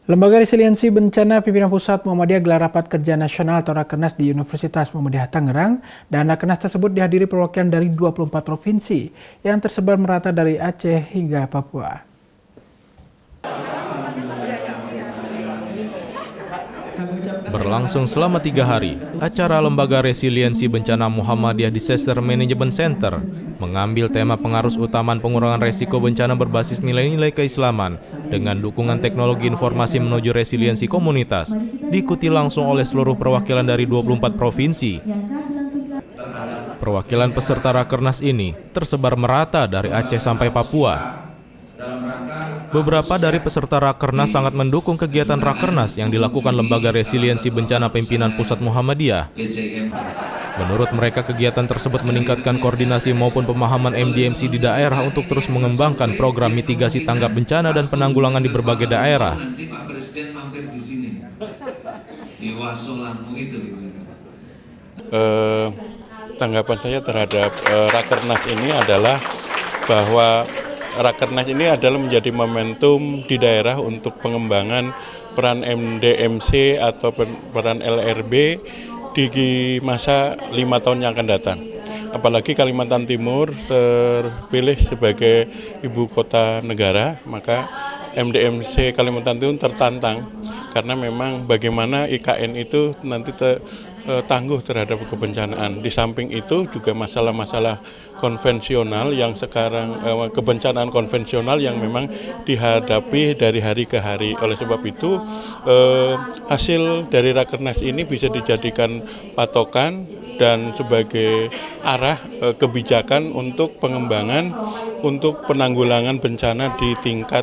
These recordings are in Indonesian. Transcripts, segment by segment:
Lembaga Resiliensi Bencana Pimpinan Pusat Muhammadiyah gelar rapat kerja nasional atau Rakernas di Universitas Muhammadiyah Tangerang, dan Rakernas tersebut dihadiri perwakilan dari 24 provinsi yang tersebar merata dari Aceh hingga Papua. Berlangsung selama 3 hari, acara Lembaga Resiliensi Bencana Muhammadiyah Disaster Management Center mengambil tema pengarus utamaan pengurangan resiko bencana berbasis nilai-nilai keislaman dengan dukungan teknologi informasi menuju resiliensi komunitas, diikuti langsung oleh seluruh perwakilan dari 24 provinsi. Perwakilan peserta Rakernas ini tersebar merata dari Aceh sampai Papua. Beberapa dari peserta Rakernas sangat mendukung kegiatan Rakernas yang dilakukan Lembaga Resiliensi Bencana Pimpinan Pusat Muhammadiyah. Menurut mereka, kegiatan tersebut meningkatkan koordinasi maupun pemahaman MDMC di daerah untuk terus mengembangkan program mitigasi tanggap bencana dan penanggulangan di berbagai daerah. Nanti Pak Presiden mampir di sini, di Waso Lampung itu. Tanggapan saya terhadap Rakernas ini adalah bahwa Rakernas ini adalah menjadi momentum di daerah untuk pengembangan peran MDMC atau peran LRB di masa 5 tahun yang akan datang. Apalagi Kalimantan Timur terpilih sebagai ibu kota negara, maka MDMC Kalimantan Timur tertantang karena memang bagaimana IKN itu nanti tangguh terhadap kebencanaan. Di samping itu juga masalah-masalah konvensional yang sekarang kebencanaan konvensional yang memang dihadapi dari hari ke hari. Oleh sebab itu hasil dari Rakernas ini bisa dijadikan patokan dan sebagai arah kebijakan untuk pengembangan untuk penanggulangan bencana di tingkat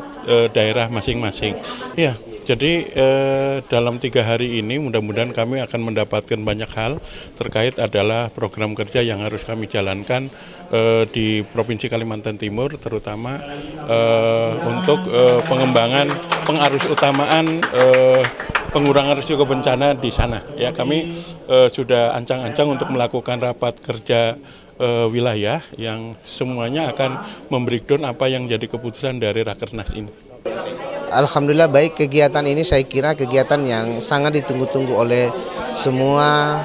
daerah masing-masing. Ya. Jadi dalam 3 hari ini mudah-mudahan kami akan mendapatkan banyak hal terkait adalah program kerja yang harus kami jalankan di Provinsi Kalimantan Timur, terutama untuk pengembangan pengarus utamaan pengurangan risiko bencana di sana. Ya, kami sudah ancang-ancang untuk melakukan rapat kerja wilayah yang semuanya akan membreakdown apa yang jadi keputusan dari Rakernas ini. Alhamdulillah baik, kegiatan ini saya kira kegiatan yang sangat ditunggu-tunggu oleh semua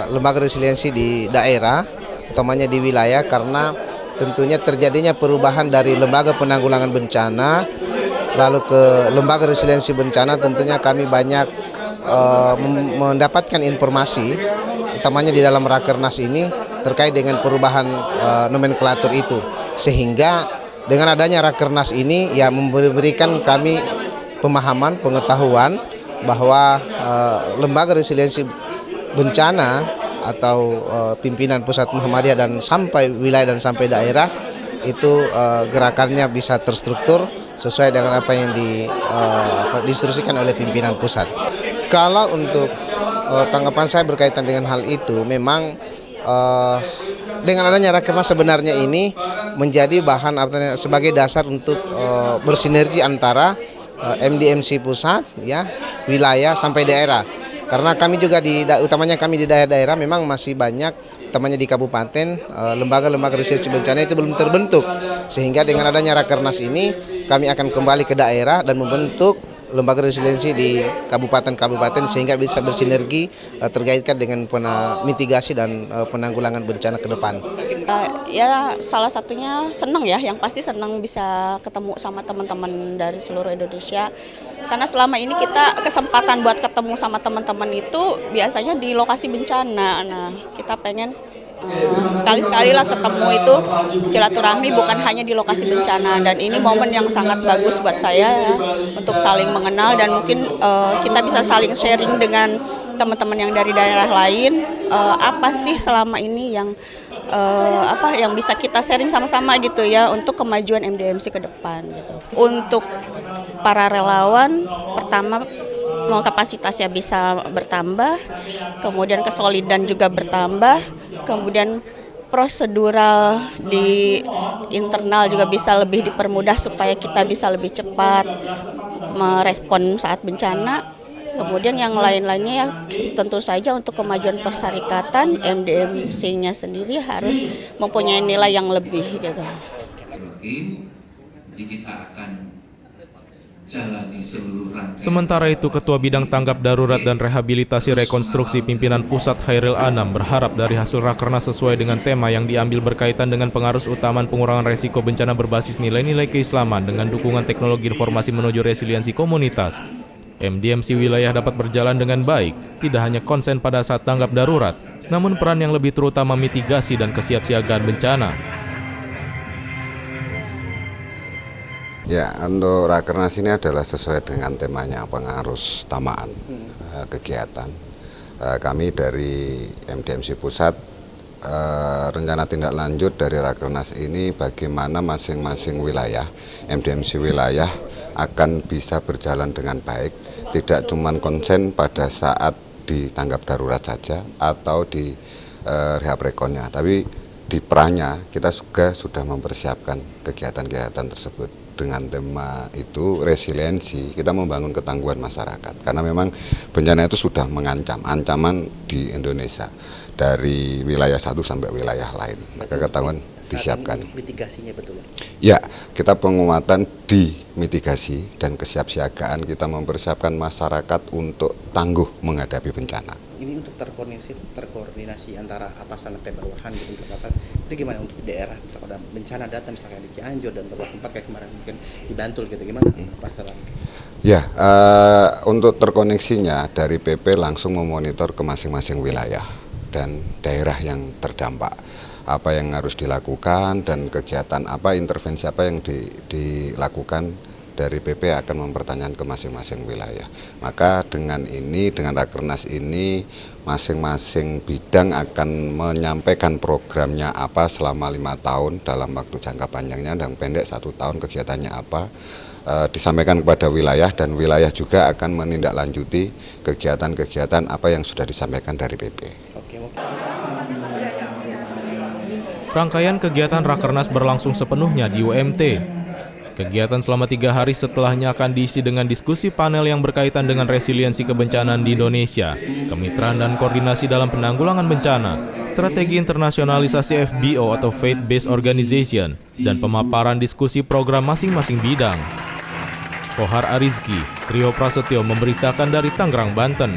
lembaga resiliensi di daerah, utamanya di wilayah, karena tentunya terjadinya perubahan dari lembaga penanggulangan bencana lalu ke lembaga resiliensi bencana. Tentunya kami banyak mendapatkan informasi, utamanya di dalam Rakernas ini terkait dengan perubahan nomenklatur itu, sehingga dengan adanya Rakernas ini ya memberikan kami pemahaman, pengetahuan bahwa lembaga resiliensi bencana atau pimpinan pusat Muhammadiyah dan sampai wilayah dan sampai daerah itu gerakannya bisa terstruktur sesuai dengan apa yang diinstruksikan oleh pimpinan pusat. Kalau untuk tanggapan saya berkaitan dengan hal itu, memang dengan adanya Rakernas sebenarnya ini menjadi bahan sebagai dasar untuk bersinergi antara MDMC pusat, ya, wilayah sampai daerah. Karena kami juga utamanya kami di daerah-daerah memang masih banyak, utamanya di kabupaten, lembaga-lembaga resiliensi bencana itu belum terbentuk. Sehingga dengan adanya Rakernas ini kami akan kembali ke daerah dan membentuk lembaga resiliensi di kabupaten-kabupaten sehingga bisa bersinergi terkaitkan dengan mitigasi dan penanggulangan bencana ke depan. Ya salah satunya senang ya, yang pasti senang bisa ketemu sama teman-teman dari seluruh Indonesia. Karena selama ini kita kesempatan buat ketemu sama teman-teman itu biasanya di lokasi bencana. Nah, kita pengen sekali-sekali lah ketemu itu silaturahmi bukan hanya di lokasi bencana, dan ini momen yang sangat bagus buat saya ya, untuk saling mengenal dan mungkin kita bisa saling sharing dengan teman-teman yang dari daerah lain, apa sih selama ini yang yang bisa kita sharing sama-sama gitu ya untuk kemajuan MDMC ke depan gitu. Untuk para relawan, pertama kapasitasnya bisa bertambah, kemudian kesolidan juga bertambah, kemudian prosedural di internal juga bisa lebih dipermudah supaya kita bisa lebih cepat merespon saat bencana. Kemudian yang lain-lainnya ya tentu saja untuk kemajuan persyarikatan, MDMC-nya sendiri harus mempunyai nilai yang lebih gitu. Nanti kita akan jalani seluruh rangkaian. Sementara itu, Ketua Bidang Tanggap Darurat dan Rehabilitasi Rekonstruksi Pimpinan Pusat Khairil Anam berharap dari hasil Rakernas sesuai dengan tema yang diambil berkaitan dengan pengarus utamaan pengurangan resiko bencana berbasis nilai-nilai keislaman dengan dukungan teknologi informasi menuju resiliensi komunitas. MDMC wilayah dapat berjalan dengan baik, tidak hanya konsen pada saat tanggap darurat, namun peran yang lebih terutama mitigasi dan kesiapsiagaan bencana. Ya, untuk Rakernas ini adalah sesuai dengan temanya pengarus utamaan kegiatan. Kami dari MDMC Pusat rencana tindak lanjut dari Rakernas ini bagaimana masing-masing wilayah, MDMC wilayah akan bisa berjalan dengan baik, tidak cuma konsen pada saat di tanggap darurat saja atau di rehab rekonnya, tapi di perannya kita juga sudah mempersiapkan kegiatan-kegiatan tersebut. Dengan tema itu resiliensi, kita membangun ketangguhan masyarakat karena memang bencana itu sudah mengancam, ancaman di Indonesia dari wilayah satu sampai wilayah lain, maka ketangguhan disiapkan. Mitigasinya betul ya? Kita penguatan di mitigasi dan kesiapsiagaan, kita mempersiapkan masyarakat untuk tangguh menghadapi bencana. Ini untuk terkoordinasi antara atasan sampai bawahan gitu, untuk apa? Itu gimana untuk daerah, misalkan ada bencana datang misalkan di Cianjur dan beberapa tempat kayak kemarin mungkin di Bantul gitu, gimana masalah? Ya, untuk terkoneksinya dari PP langsung memonitor ke masing-masing wilayah dan daerah yang terdampak, apa yang harus dilakukan dan kegiatan apa, intervensi apa yang dilakukan. Dari PP akan mempertanyakan ke masing-masing wilayah. Maka dengan ini, dengan Rakernas ini, masing-masing bidang akan menyampaikan programnya apa selama 5 tahun dalam waktu jangka panjangnya dan pendek 1 tahun kegiatannya apa, disampaikan kepada wilayah dan wilayah juga akan menindaklanjuti kegiatan-kegiatan apa yang sudah disampaikan dari PP. Rangkaian kegiatan Rakernas berlangsung sepenuhnya di UMT. Kegiatan selama 3 hari setelahnya akan diisi dengan diskusi panel yang berkaitan dengan resiliensi kebencanaan di Indonesia, kemitraan dan koordinasi dalam penanggulangan bencana, strategi internasionalisasi FBO atau Faith Based Organization, dan pemaparan diskusi program masing-masing bidang. Kohar Arizki, Trio Prasetyo memberitakan dari Tangerang, Banten.